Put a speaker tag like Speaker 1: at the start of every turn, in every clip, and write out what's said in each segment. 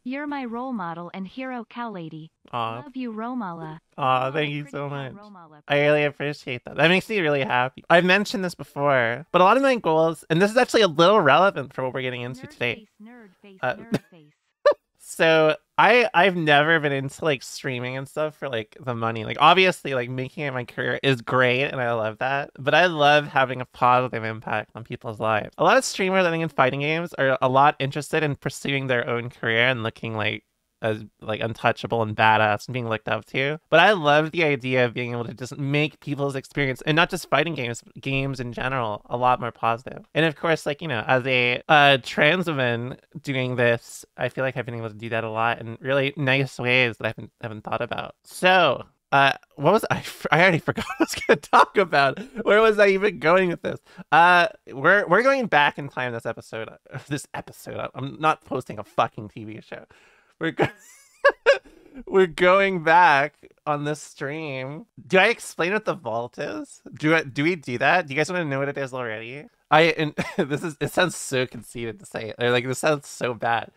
Speaker 1: You're my role model and hero, cow lady.
Speaker 2: Aw.
Speaker 1: Love you, Romolla.
Speaker 2: Aw, thank you so much. I really appreciate that. That makes me really happy. I've mentioned this before, but a lot of my goals, and this is actually a little relevant for what we're getting into today.
Speaker 1: Nerd face,
Speaker 2: Uh,
Speaker 1: nerd face.
Speaker 2: So I've never been into like streaming and stuff for like the money. Like obviously like making it my career is great and I love that. But I love having a positive impact on people's lives. A lot of streamers I think in fighting games are a lot interested in pursuing their own career and looking like as like untouchable and badass and being looked up to. But I love the idea of being able to just make people's experience, and not just fighting games, games in general, a lot more positive. And of course, like, you know, as a trans woman doing this, I feel like I've been able to do that a lot in really nice ways that I haven't thought about. So what was I already forgot what I was gonna talk about. Where was I even going with this? We're going back in time this episode. I'm not posting a fucking TV show. We're we're going back on this stream. Do I explain what the vault is? Do we do that? Do you guys want to know what it is already? It sounds so conceited to say it. Or like this sounds so bad.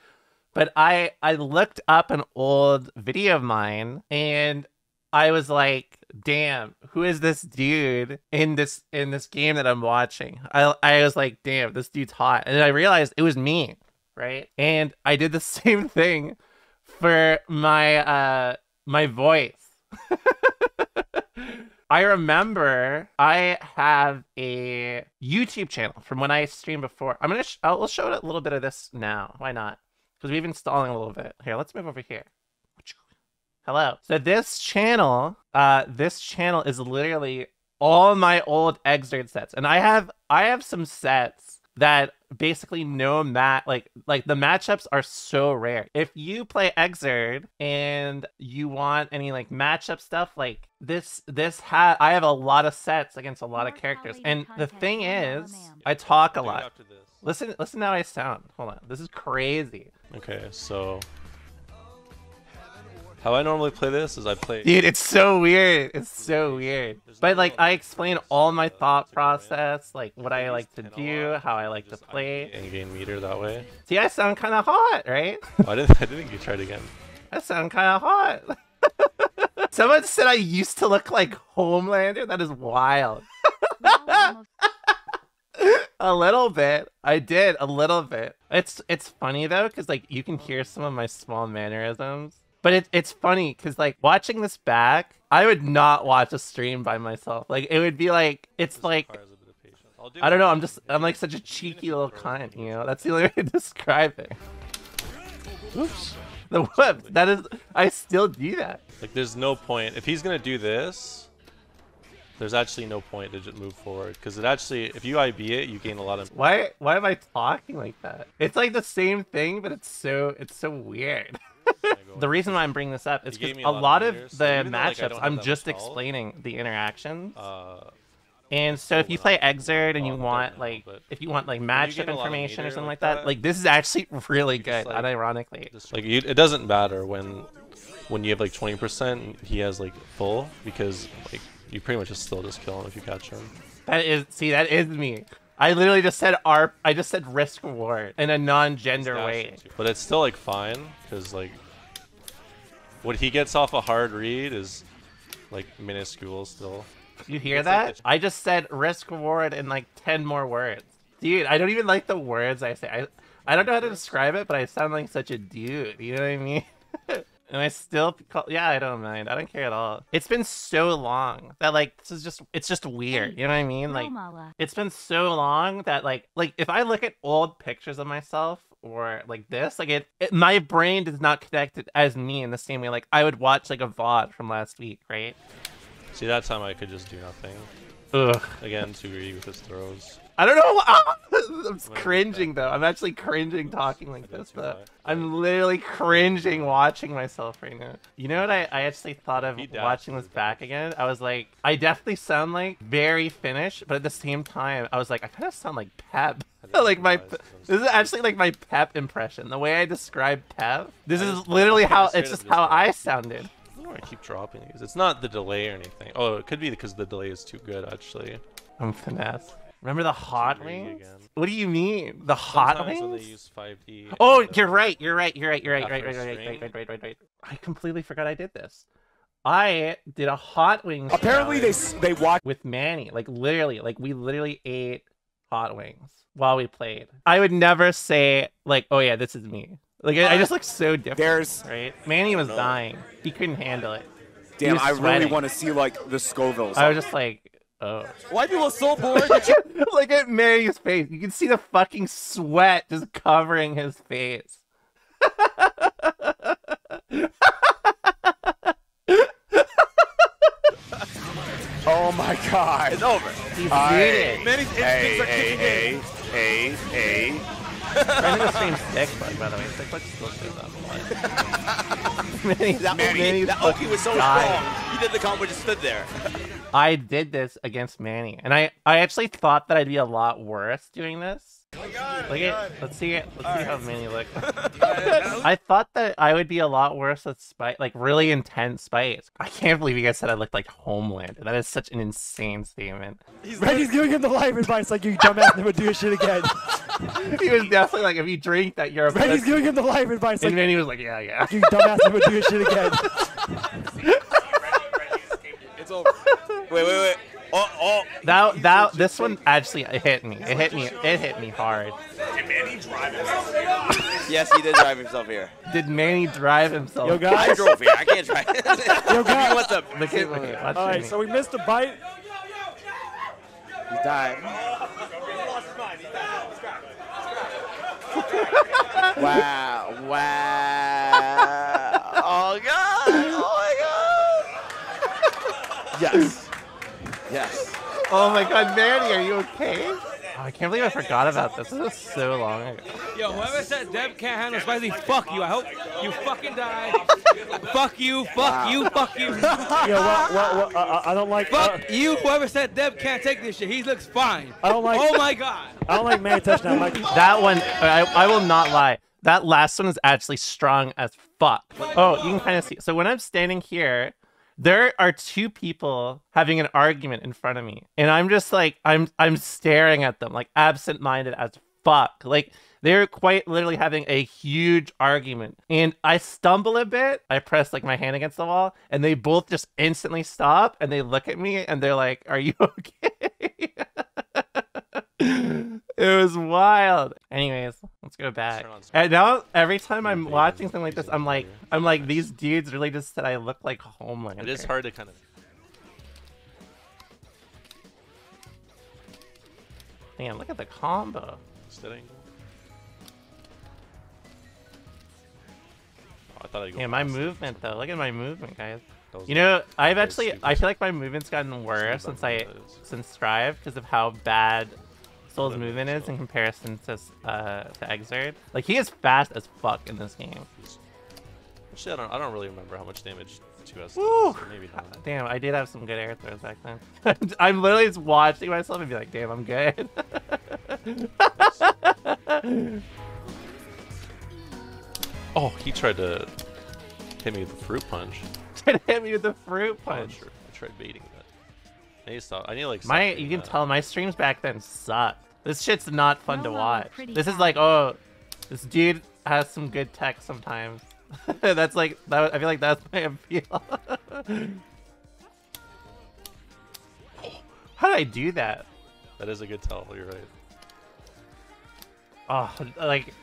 Speaker 2: But I looked up an old video of mine and I was like, damn, who is this dude in this game that I'm watching? I was like, damn, this dude's hot. And then I realized it was me, right? And I did the same thing for my my voice. I remember I have a YouTube channel from when I streamed before. I'll show a little bit of this now. Why not? Because we've been stalling a little bit. Here, let's move over here. Hello. So this channel is literally all my old Exerd sets, and I have some sets that basically like the matchups are so rare. If you play Exerd and you want any like matchup stuff, like I have a lot of sets against a lot of characters. And the thing is, I talk a lot. Listen how I sound. Hold on. This is crazy.
Speaker 3: Okay, so how I normally play this is I play...
Speaker 2: Dude, it's so weird. It's so weird. But like, I explain all my thought process, like what I like to do, how I like to play.
Speaker 3: And gain meter that way.
Speaker 2: See, I sound kind of hot, right?
Speaker 3: I didn't think you tried again.
Speaker 2: I sound kind of hot. Someone said I used to look like Homelander. That is wild. A little bit. I did, a little bit. It's funny though, because like you can hear some of my small mannerisms. But it's funny because like watching this back, I would not watch a stream by myself. Like it would be like, it's like, I don't know. I'm like such a cheeky little cunt, you know. That's the only way to describe it. Oops. The whip. That is. I still do that.
Speaker 3: Like there's no point if he's gonna do this. There's actually no point to just move forward because it actually, if you IB it, you gain a lot of.
Speaker 2: Why am I talking like that? It's like the same thing, but it's so weird. The reason why I'm bringing this up is because a lot of the matchups, I'm just explaining the interactions. And so if you play Exerd and you want like, if you want like matchup information or something like that, like this is actually really good, unironically.
Speaker 3: Like it doesn't matter when you have like 20%, he has like full, because like you pretty much just still just kill him if you catch him.
Speaker 2: That is me. I literally just said I just said risk reward in a non-gender way.
Speaker 3: But it's still like fine, because like what he gets off a hard read is like minuscule still.
Speaker 2: You hear that? Like I just said risk reward in like 10 more words. Dude, I don't even like the words I say. I don't know how to describe it, but I sound like such a dude. You know what I mean? And I still yeah, I don't mind. I don't care at all. It's been so long that like it's just weird. You know what I mean? Like it's been so long that like if I look at old pictures of myself or like this, like my brain does not connect it as me in the same way like I would watch like a VOD from last week, right?
Speaker 3: See, that time I could just do nothing.
Speaker 2: Ugh.
Speaker 3: Again, too greedy with his throws.
Speaker 2: I don't know. I'm cringing though. I'm actually cringing talking like this. But I'm literally cringing watching myself right now. You know what I actually thought of watching this back again? I was like, I definitely sound like very Finnish, but at the same time, I was like, I kind of sound like Pep. Like this is actually like my Pep impression. The way I describe Pep. This is literally it's just how I sounded.
Speaker 3: I keep dropping these. It's not the delay or anything. Oh, it could be because the delay is too good actually.
Speaker 2: I'm finesse. Remember the hot
Speaker 3: Agreeing
Speaker 2: wings?
Speaker 3: again.
Speaker 2: What do you mean? The hot
Speaker 3: Sometimes when they
Speaker 2: wings?
Speaker 3: use 5D.
Speaker 2: Oh,
Speaker 3: and,
Speaker 2: you're right. You're right. You're right. You're right.
Speaker 3: after
Speaker 2: Right.
Speaker 3: a
Speaker 2: Right. Right.
Speaker 3: stream.
Speaker 2: Right. Right. Right. Right. Right. Right. I completely forgot I did this. I did a hot wings.
Speaker 4: Apparently they watch
Speaker 2: with Manny. Like literally, like we literally ate hot wings while we played. I would never say like, oh yeah, this is me. Like I just look so different.
Speaker 4: There's
Speaker 2: right. Manny was dying. He couldn't handle it.
Speaker 4: damn. I
Speaker 2: sweating.
Speaker 4: really want to see like the Scovilles.
Speaker 2: I was just like, oh.
Speaker 4: Why people are so bored?
Speaker 2: Look at Manny's face. You can see the fucking sweat just covering his face.
Speaker 4: Oh my god.
Speaker 5: It's over.
Speaker 2: He's
Speaker 4: Hey.
Speaker 2: muted.
Speaker 5: Manny's instincts are kicking in.
Speaker 4: hey.
Speaker 2: Friend of the stream, Stickbug, by the way. Stickbug still shows up a lot. Manny's
Speaker 5: That Oki was so
Speaker 2: dying.
Speaker 5: strong. He did the combo, just stood there.
Speaker 2: I did this against Manny, and I actually thought that I'd be a lot worse doing this. Look at, let's see how Manny looks. I thought that I would be a lot worse with spite, like really intense spice. I can't believe you guys said I looked like Homelander. That is such an insane statement.
Speaker 6: Randy's giving him the life advice like you dumbass never do shit again.
Speaker 2: He was definitely like, if you drink that, you're a
Speaker 6: Randy's
Speaker 2: pussy.
Speaker 6: giving him the life advice like
Speaker 2: And Manny was like, yeah.
Speaker 6: you dumbass never do shit again.
Speaker 5: It's over. Wait. Oh.
Speaker 2: This one actually hit me. It hit me hard.
Speaker 7: Did Manny drive himself?
Speaker 5: Yes, he did drive himself here.
Speaker 2: Did Manny drive himself?
Speaker 6: Yo,
Speaker 5: I
Speaker 6: guys.
Speaker 5: drove here. I can't drive.
Speaker 6: Yo, guys.
Speaker 5: What's up?
Speaker 2: Look at me. Watch
Speaker 6: All right,
Speaker 2: Manny.
Speaker 6: so we missed a bite.
Speaker 4: He died. Wow.
Speaker 5: Oh god! Oh my god! Yes.
Speaker 2: Oh my god, Manny, are you okay? Oh, I can't believe I forgot about this. This was so long ago.
Speaker 8: Yo, whoever said Deb can't handle spicy, fuck you. I hope you fucking die. Fuck you, fuck you, fuck you.
Speaker 6: Yeah, well, I don't like.
Speaker 8: Fuck you, whoever said Deb can't take this shit. He looks fine.
Speaker 6: I don't like.
Speaker 8: Oh my god.
Speaker 6: I don't like Manny touchdown. Like,
Speaker 2: That one, I will not lie. That last one is actually strong as fuck. Oh, you can kind of see. So when I'm standing here, there are two people having an argument in front of me, and I'm just like, I'm staring at them like absent-minded as fuck. Like they're quite literally having a huge argument, and I stumble a bit. I press like my hand against the wall, and they both just instantly stop, and they look at me, and they're like, "Are you okay?" It was wild. Anyways, let's go back. And now every time I'm watching something like this, I'm like, these dudes really just said I look like Homelander.
Speaker 3: It is hard to kind of.
Speaker 2: Damn, look at the combo.
Speaker 3: Steady. Oh, I thought I'd go.
Speaker 2: Yeah, my
Speaker 3: faster.
Speaker 2: movement though. Look at my movement, guys.
Speaker 3: That was
Speaker 2: You know,
Speaker 3: that was stupid.
Speaker 2: I feel like my movement's gotten worse since Strive because of how bad Soul's movement is in comparison to Exert. Like he is fast as fuck in this game.
Speaker 3: Actually, I don't really remember how much damage 2S does.
Speaker 2: Woo!
Speaker 3: So maybe not.
Speaker 2: Damn, I did have some good air throws back then. I'm literally just watching myself and be like, damn, I'm good.
Speaker 3: Oh, he tried to hit me with the fruit punch.
Speaker 2: Trying to hit me with the fruit
Speaker 3: Oh,
Speaker 2: punch.
Speaker 3: sure. I tried baiting that. I need to stop. I need to like.
Speaker 2: My,
Speaker 3: stop
Speaker 2: you
Speaker 3: doing
Speaker 2: can
Speaker 3: that.
Speaker 2: tell my streams back then sucked. This shit's not fun to
Speaker 1: Romolla
Speaker 2: watch.
Speaker 1: pretty
Speaker 2: This is
Speaker 1: fast.
Speaker 2: like, oh, this dude has some good tech sometimes. That's like, that, I feel like that's my appeal. How did I do that?
Speaker 3: That is a good tell. You're right.
Speaker 2: Oh, like,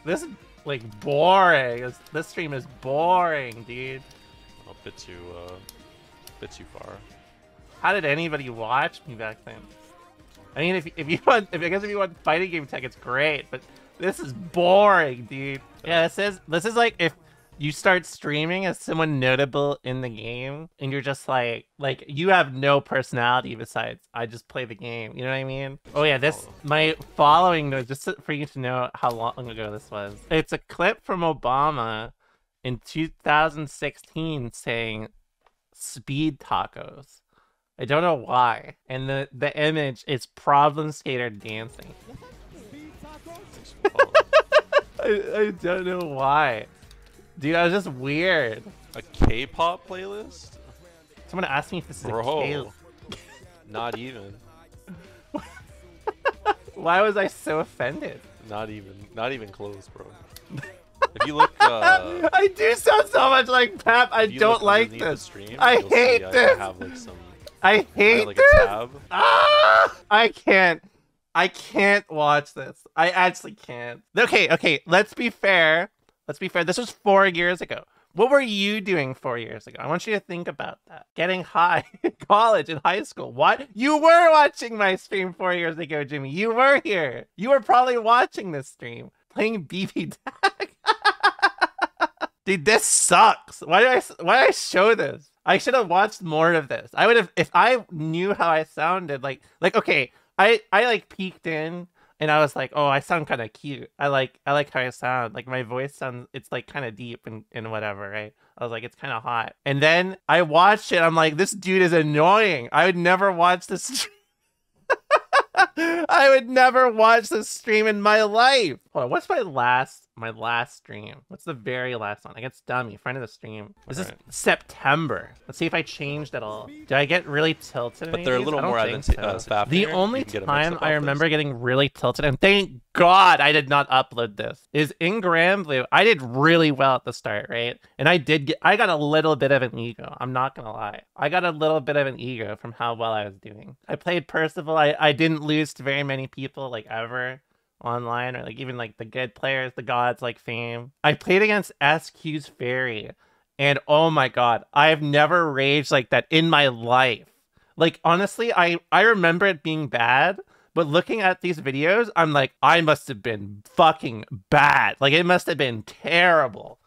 Speaker 2: this is like boring. This stream is boring, dude.
Speaker 3: A bit too far.
Speaker 2: How did anybody watch me back then? I mean, if you want, I guess if you want fighting game tech, it's great, but this is boring, dude. Yeah, this is like if you start streaming as someone notable in the game, and you're just like you have no personality besides I just play the game. You know what I mean? Oh yeah, my following though, just for you to know how long ago this was. It's a clip from Obama in 2016 saying "speed tacos." I don't know why. And the image is Problem Skater dancing. I don't know why. Dude, I was just weird.
Speaker 3: A K-pop playlist?
Speaker 2: Someone asked me if this is a
Speaker 3: Bro.
Speaker 2: Kale.
Speaker 3: Not even.
Speaker 2: Why was I so offended?
Speaker 3: Not even close, bro. If you look,
Speaker 2: I do sound so much like Pep. I
Speaker 3: if you
Speaker 2: don't
Speaker 3: look
Speaker 2: like
Speaker 3: underneath the
Speaker 2: this.
Speaker 3: stream,
Speaker 2: I
Speaker 3: you'll
Speaker 2: hate
Speaker 3: see I
Speaker 2: this.
Speaker 3: have like some.
Speaker 2: I
Speaker 3: I
Speaker 2: hate
Speaker 3: have like
Speaker 2: this.
Speaker 3: a tab.
Speaker 2: Ah! I can't watch this. I actually can't. Okay, let's be fair. This was 4 years ago. What were you doing 4 years ago? I want you to think about that. Getting high in college and high school. What? You were watching my stream 4 years ago, Jimmy. You were here. You were probably watching this stream. Playing BB Tag. Dude, this sucks. Why did I show this? I should have watched more of this. I would have, if I knew how I sounded, like okay, I like peeked in and I was like, oh, I sound kind of cute. I like how I sound. Like my voice sounds, it's like kind of deep and whatever, right? I was like, it's kind of hot. And then I watched it. I'm like, this dude is annoying. I would never watch this. I would never watch this stream in my life. Hold on, what's my last stream? What's the very last one? I guess Dummy, friend of the stream. This is September. Let's see if I changed at all. Did I get really tilted?
Speaker 3: But they're a little more faffier.
Speaker 2: The only time I remember getting really tilted, and thank God I did not upload this, is in Grand Blue. I did really well at the start, right? And I got a little bit of an ego. I'm not gonna lie. I got a little bit of an ego from how well I was doing. I played Percival. I didn't lose to very many people, like, ever online, or like even like the good players, the gods like Fame. I played against SQ's Fairy, and oh my God, I've never raged like that in my life. Like, honestly, I remember it being bad, but looking at these videos, I'm like, I must have been fucking bad. Like, it must have been terrible.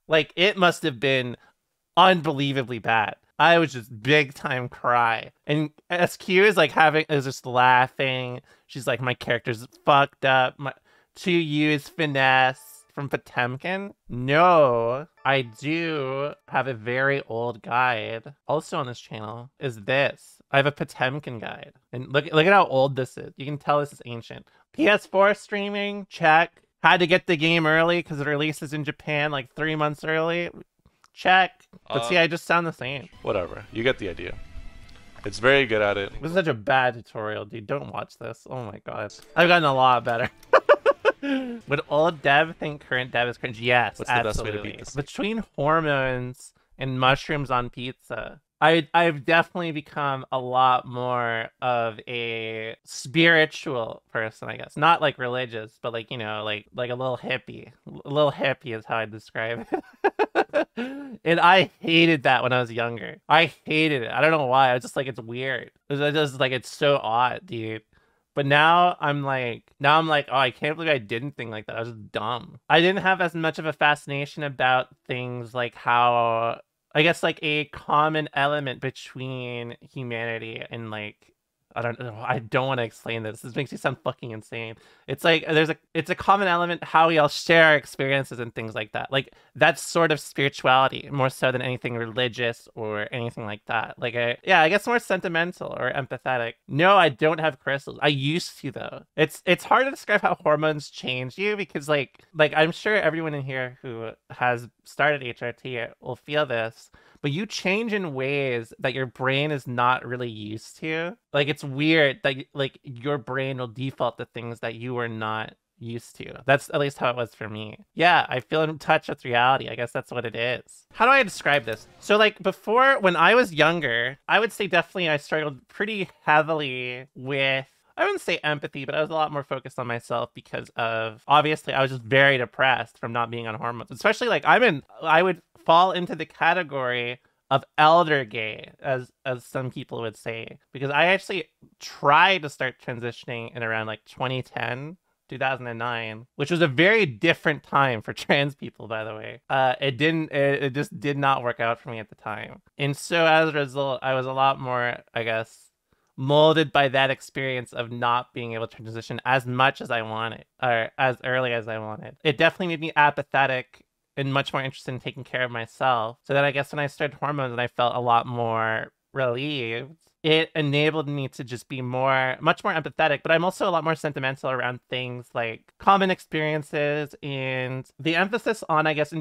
Speaker 2: Like, it must have been unbelievably bad. I was just big time cry. And SQ is like is just laughing. She's like, my character's fucked up. To use Finesse from Potemkin. No, I do have a very old guide. Also on this channel is this. I have a Potemkin guide. And look at how old this is. You can tell this is ancient. PS4 streaming, check. Had to get the game early because it releases in Japan like 3 months early. Check. But see, I just sound the same.
Speaker 3: Whatever. You get the idea. It's very good at it.
Speaker 2: This is such a bad tutorial, dude. Don't watch this. Oh my God. I've gotten a lot better. Would old Dev think current Dev is cringe? Yes,
Speaker 3: What's
Speaker 2: absolutely.
Speaker 3: the best way to beat this?
Speaker 2: Between hormones and mushrooms on pizza, I've definitely become a lot more of a spiritual person, I guess. Not like religious, but like, you know, like a little hippie. A little hippie is how I describe it. And I hated that when I was younger. I hated it. I don't know why. I was just like, it's weird. It's just like, it's so odd, dude. But now I'm like, oh, I can't believe I didn't think like that. I was just dumb. I didn't have as much of a fascination about things like how, I guess, like a common element between humanity and like, I don't know. I don't want to explain this. This makes me sound fucking insane. It's like it's a common element how we all share our experiences and things like that. Like, that's sort of spirituality more so than anything religious or anything like that. Like, I guess more sentimental or empathetic. No, I don't have crystals. I used to, though. It's hard to describe how hormones change you because like I'm sure everyone in here who has started HRT will feel this. But you change in ways that your brain is not really used to. Like, it's weird that like your brain will default to things that you were not used to. That's at least how it was for me. Yeah, I feel in touch with reality. I guess that's what it is. How do I describe this? So like before, when I was younger, I would say definitely I struggled pretty heavily with, I wouldn't say empathy, but I was a lot more focused on myself because of, obviously, I was just very depressed from not being on hormones. Especially like I would fall into the category of elder gay, as some people would say, because I actually tried to start transitioning in around like 2009, which was a very different time for trans people, by the way. It just did not work out for me at the time. And so as a result, I was a lot more, I guess, molded by that experience of not being able to transition as much as I wanted, or as early as I wanted. It definitely made me apathetic and much more interested in taking care of myself. So that I guess when I started hormones and I felt a lot more relieved, it enabled me to just be much more empathetic, but I'm also a lot more sentimental around things like common experiences and the emphasis on, I guess,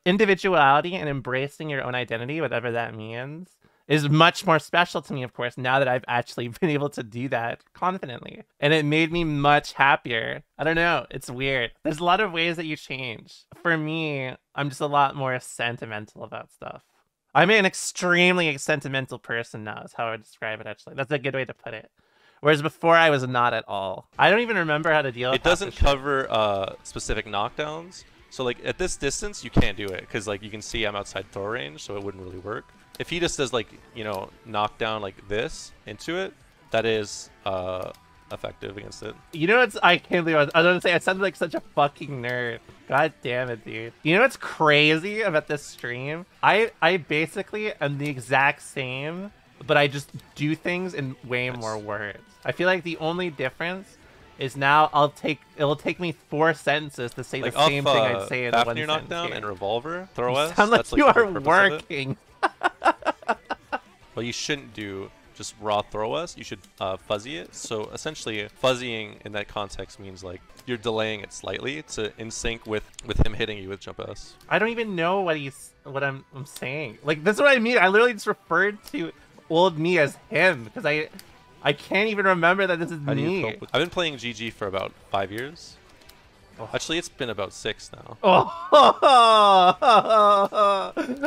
Speaker 2: individuality and embracing your own identity, whatever that means. is much more special to me, of course, now that I've actually been able to do that confidently. And it made me much happier. I don't know. It's weird. There's a lot of ways that you change. For me, I'm just a lot more sentimental about stuff. I'm an extremely sentimental person now, is how I would describe it, actually. That's a good way to put it. Whereas before, I was not at all. I don't even remember how to deal with
Speaker 3: it. Doesn't cover specific knockdowns. So, like, at this distance, you can't do it. Because, like, you can see I'm outside throw range, so it wouldn't really work. If he just does, like, you know, knock down like this into it, that is effective against it.
Speaker 2: You know what's... I can't believe I was going to say, I sounded like such a fucking nerd. God damn it, dude. You know what's crazy about this stream? I basically am the exact same, but I just do things in way more words. I feel like the only difference is now it'll take me 4 sentences to say
Speaker 3: like
Speaker 2: the same thing I'd say in one
Speaker 3: Fafnir
Speaker 2: sentence
Speaker 3: knockdown
Speaker 2: here.
Speaker 3: and revolver throw us.
Speaker 2: Sound like
Speaker 3: that's,
Speaker 2: you
Speaker 3: like, the
Speaker 2: are
Speaker 3: whole purpose of it.
Speaker 2: working.
Speaker 3: Well, you shouldn't do just raw throw us. You should fuzzy it. So essentially, fuzzying in that context means like you're delaying it slightly to in sync with him hitting you with jump us.
Speaker 2: I don't even know what I'm saying. Like, this is what I mean. I literally just referred to old me as him because I can't even remember that this is
Speaker 3: How do you
Speaker 2: me.
Speaker 3: cope with... I've been playing GG for about 5 years. Actually, it's been about 6 now.
Speaker 2: Oh.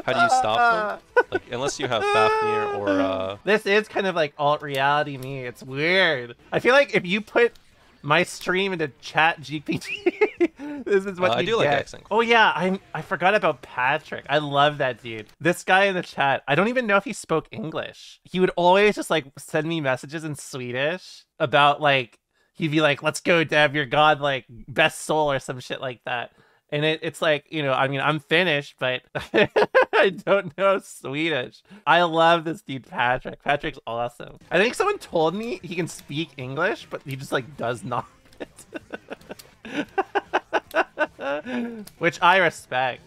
Speaker 3: How do you stop them? Like, unless you have Fafnir or
Speaker 2: This is kind of like alt reality me. It's weird. I feel like if you put my stream into Chat GPT, this is what you
Speaker 3: I do
Speaker 2: get.
Speaker 3: like accent.
Speaker 2: Oh yeah, I forgot about Patrick. I love that dude. This guy in the chat, I don't even know if he spoke English. He would always just like send me messages in Swedish about like, he'd be like, let's go, Deb, you're god, like best soul or some shit like that. And it's like, you know, I mean, I'm Finnish, but I don't know Swedish. I love this dude, Patrick. Patrick's awesome. I think someone told me he can speak English, but he just, like, does not. Which I respect.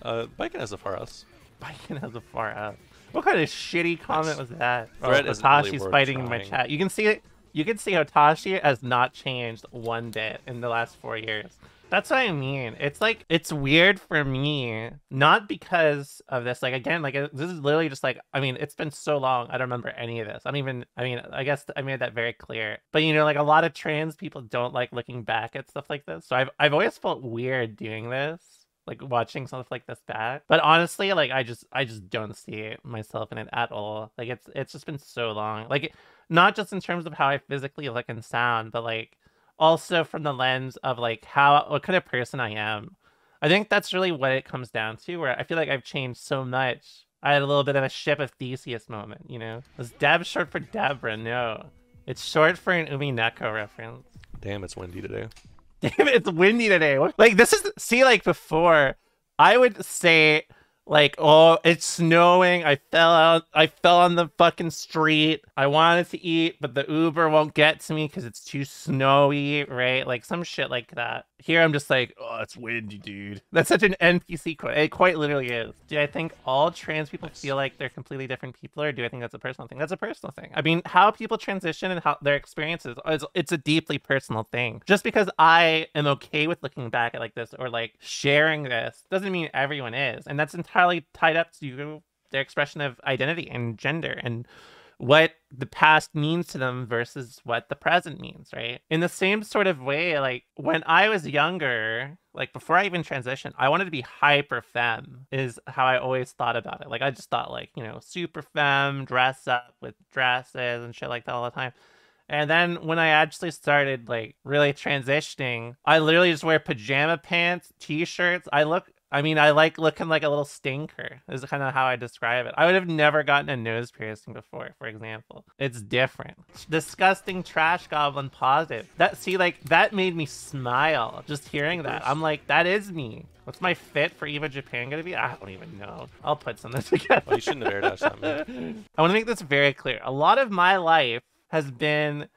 Speaker 3: Biken has a far us.
Speaker 2: Biken has a far out. What kind of shitty comment was that?
Speaker 3: Thread
Speaker 2: oh,
Speaker 3: isn't really
Speaker 2: Tashi's
Speaker 3: worth
Speaker 2: fighting in my
Speaker 3: trying.
Speaker 2: chat. You can see it. You can see how Tashi has not changed one bit in the last 4 years. That's what I mean. It's like, it's weird for me, not because of this. Like, again, like, this is literally just like, I mean, it's been so long. I don't remember any of this. I don't even, I mean, I guess I made that very clear. But, you know, like, a lot of trans people don't like looking back at stuff like this. So I've always felt weird doing this, like watching stuff like this back. But honestly, like, I just don't see myself in it at all. Like, it's just been so long. Like, not just in terms of how I physically look and sound, but like, also from the lens of like what kind of person I am. I think that's really what it comes down to, where I feel like I've changed so much. I had a little bit of a Ship of Theseus moment, you know? Was Deb short for Deborah? No. It's short for an Umineko reference.
Speaker 3: Damn, it's windy today.
Speaker 2: Damn it, it's windy today. Like, this is, see, like before, I would say, like, oh, it's snowing. I fell on the fucking street. I wanted to eat, but the Uber won't get to me because it's too snowy, right? Like some shit like that. Here I'm just like, oh, it's windy, dude. That's such an NPC quote. It quite literally is. Do I think all trans people feel like they're completely different people, or do I think that's a personal thing? That's a personal thing. I mean, how people transition and how their experiences, it's a deeply personal thing. Just because I am okay with looking back at like this or like sharing this doesn't mean everyone is. And that's entirely tied up to their expression of identity and gender and what the past means to them versus what the present means, right? In the same sort of way, like when I was younger, like before I even transitioned, I wanted to be hyper femme is how I always thought about it. Like I just thought like, you know, super femme, dress up with dresses and shit like that all the time. And then when I actually started like really transitioning, I literally just wear pajama pants, t-shirts. I like looking like a little stinker is kind of how I describe it. I would have never gotten a nose piercing before, for example. It's different. Disgusting trash goblin positive. That made me smile just hearing that. I'm like, that is me. What's my fit for EVA Japan gonna be? I don't even know. I'll put something together.
Speaker 3: Well, you shouldn't have air dashed that, man.
Speaker 2: I want to make this very clear. A lot of my life has been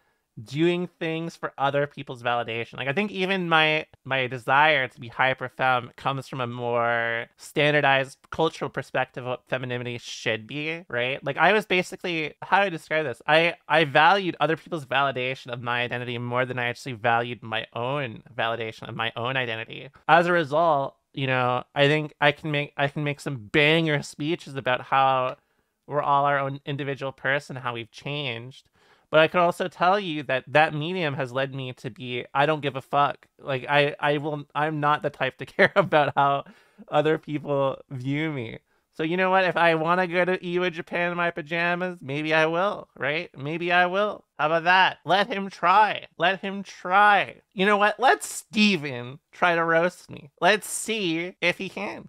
Speaker 2: doing things for other people's validation. Like I think even my desire to be hyper femme comes from a more standardized cultural perspective of what femininity should be, right? Like I was basically, how do I describe this? I valued other people's validation of my identity more than I actually valued my own validation of my own identity. As a result, you know, I think I can make some banger speeches about how we're all our own individual person, how we've changed. But I could also tell you that that medium has led me to be, I don't give a fuck. Like I'm not the type to care about how other people view me. So you know what? If I want to go to Iwa Japan in my pajamas, maybe I will, right? Maybe I will. How about that? Let him try. Let him try. You know what? Let Steven try to roast me. Let's see if he can.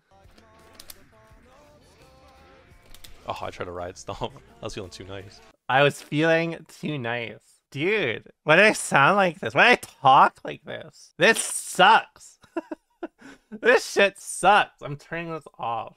Speaker 3: Oh, I tried to ride stomp. I was feeling too nice.
Speaker 2: I was feeling too nice. Dude, why did I sound like this? Why did I talk like this? This sucks. This shit sucks. I'm turning this off.